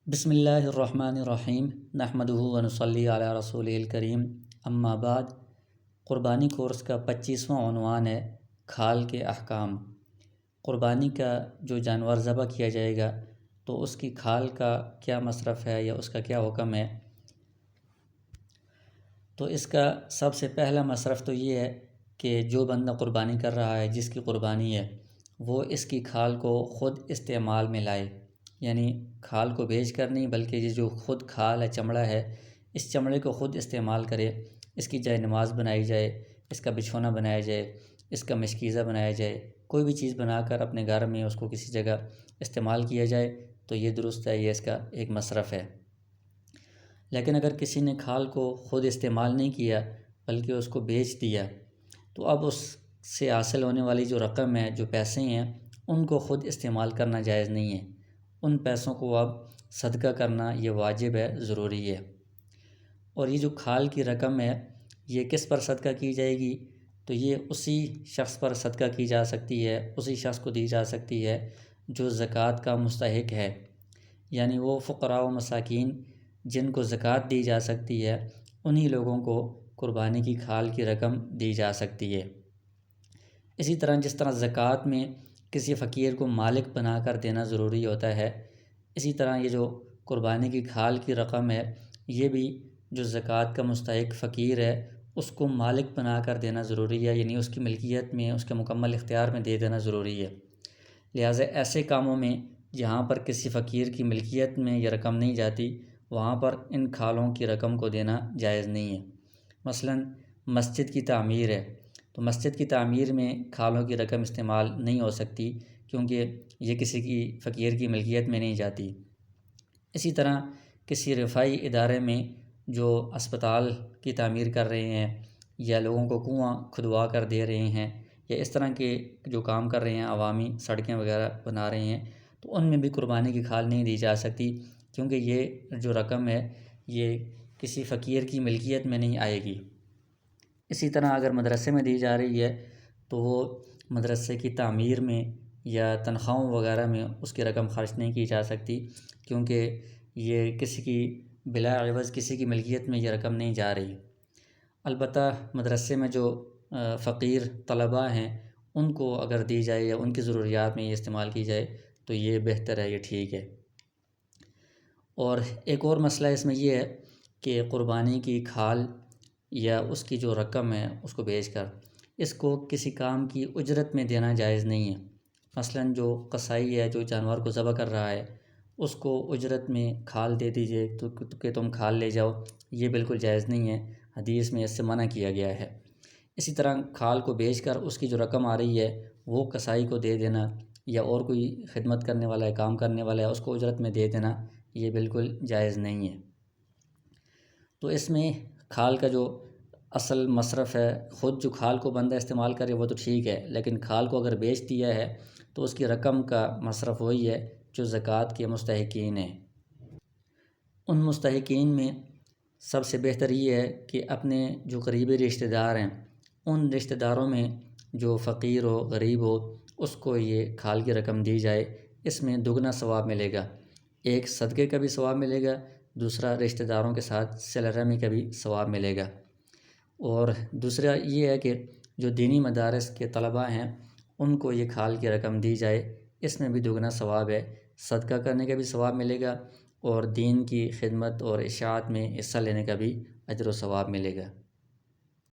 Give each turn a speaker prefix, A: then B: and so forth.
A: بسم اللہ الرحمن الرحیم نحمدہ ونصلی علی رسولہ الکریم اما بعد۔ قربانی کورس کا 25واں عنوان ہے کھال کے احکام۔ قربانی کا جو جانور ذبح کیا جائے گا تو اس کی کھال کا کیا مصرف ہے یا اس کا کیا حکم ہے۔ تو اس کا سب سے پہلا مصرف تو یہ ہے کہ جو بندہ قربانی کر رہا ہے، جس کی قربانی ہے، وہ اس کی کھال کو خود استعمال میں لائے، یعنی کھال کو بیچ کر نہیں بلکہ یہ جو خود کھال ہے، چمڑا ہے، اس چمڑے کو خود استعمال کرے۔ اس کی جائے نماز بنائی جائے، اس کا بچھونا بنایا جائے، اس کا مشکیزہ بنایا جائے، کوئی بھی چیز بنا کر اپنے گھر میں اس کو کسی جگہ استعمال کیا جائے تو یہ درست ہے، یہ اس کا ایک مصرف ہے۔ لیکن اگر کسی نے کھال کو خود استعمال نہیں کیا بلکہ اس کو بیچ دیا تو اب اس سے حاصل ہونے والی جو رقم ہے، جو پیسے ہیں، ان کو خود استعمال کرنا جائز نہیں ہے۔ ان پیسوں کو اب صدقہ کرنا یہ واجب ہے، ضروری ہے۔ اور یہ جو کھال کی رقم ہے، یہ کس پر صدقہ کی جائے گی؟ تو یہ اسی شخص پر صدقہ کی جا سکتی ہے، اسی شخص کو دی جا سکتی ہے جو زکوٰۃ کا مستحق ہے، یعنی وہ فقراء و مساکین جن کو زکوٰۃ دی جا سکتی ہے، انہی لوگوں کو قربانی کی کھال کی رقم دی جا سکتی ہے۔ اسی طرح جس طرح زکوٰۃ میں کسی فقیر کو مالک بنا کر دینا ضروری ہوتا ہے، اسی طرح یہ جو قربانی کی کھال کی رقم ہے، یہ بھی جو زکوٰۃ کا مستحق فقیر ہے اس کو مالک بنا کر دینا ضروری ہے، یعنی اس کی ملکیت میں، اس کے مکمل اختیار میں دے دینا ضروری ہے۔ لہٰذا ایسے کاموں میں جہاں پر کسی فقیر کی ملکیت میں یہ رقم نہیں جاتی، وہاں پر ان کھالوں کی رقم کو دینا جائز نہیں ہے۔ مثلاً مسجد کی تعمیر ہے تو مسجد کی تعمیر میں کھالوں کی رقم استعمال نہیں ہو سکتی، کیونکہ یہ کسی کی فقیر کی ملکیت میں نہیں جاتی۔ اسی طرح کسی رفاعی ادارے میں جو اسپتال کی تعمیر کر رہے ہیں یا لوگوں کو کنواں کھدوا کر دے رہے ہیں یا اس طرح کے جو کام کر رہے ہیں، عوامی سڑکیں وغیرہ بنا رہے ہیں، تو ان میں بھی قربانی کی کھال نہیں دی جا سکتی، کیونکہ یہ جو رقم ہے یہ کسی فقیر کی ملکیت میں نہیں آئے گی۔ اسی طرح اگر مدرسے میں دی جا رہی ہے تو وہ مدرسے کی تعمیر میں یا تنخواہوں وغیرہ میں اس کی رقم خرچ نہیں کی جا سکتی، کیونکہ یہ کسی کی بلا عوض کسی کی ملکیت میں یہ رقم نہیں جا رہی۔ البتہ مدرسے میں جو فقیر طلباء ہیں ان کو اگر دی جائے یا ان کی ضروریات میں یہ استعمال کی جائے تو یہ بہتر ہے، یہ ٹھیک ہے۔ اور ایک اور مسئلہ اس میں یہ ہے کہ قربانی کی کھال یا اس کی جو رقم ہے اس کو بیچ کر اس کو کسی کام کی اجرت میں دینا جائز نہیں ہے۔ مثلاً جو قصائی ہے، جو جانور کو ذبح کر رہا ہے، اس کو اجرت میں کھال دے دیجئے تو کہ تم کھال لے جاؤ، یہ بالکل جائز نہیں ہے، حدیث میں اس سے منع کیا گیا ہے۔ اسی طرح کھال کو بیچ کر اس کی جو رقم آ رہی ہے وہ قصائی کو دے دینا یا اور کوئی خدمت کرنے والا ہے، کام کرنے والا ہے، اس کو اجرت میں دے دینا، یہ بالکل جائز نہیں ہے۔ تو اس میں کھال کا جو اصل مصرف ہے، خود جو کھال کو بندہ استعمال کرے وہ تو ٹھیک ہے، لیکن کھال کو اگر بیچ دیا ہے تو اس کی رقم کا مصرف وہی ہے جو زکوٰۃ کے مستحقین ہیں۔ ان مستحقین میں سب سے بہتر یہ ہے کہ اپنے جو قریبی رشتہ دار ہیں، ان رشتہ داروں میں جو فقیر ہو، غریب ہو، اس کو یہ کھال کی رقم دی جائے۔ اس میں دگنا ثواب ملے گا، ایک صدقے کا بھی ثواب ملے گا، دوسرا رشتہ داروں کے ساتھ صلہ رحمی کا بھی ثواب ملے گا۔ اور دوسرا یہ ہے کہ جو دینی مدارس کے طلباء ہیں ان کو یہ کھال کی رقم دی جائے، اس میں بھی دگنا ثواب ہے، صدقہ کرنے کا بھی ثواب ملے گا اور دین کی خدمت اور اشاعت میں حصہ لینے کا بھی اجر و ثواب ملے گا۔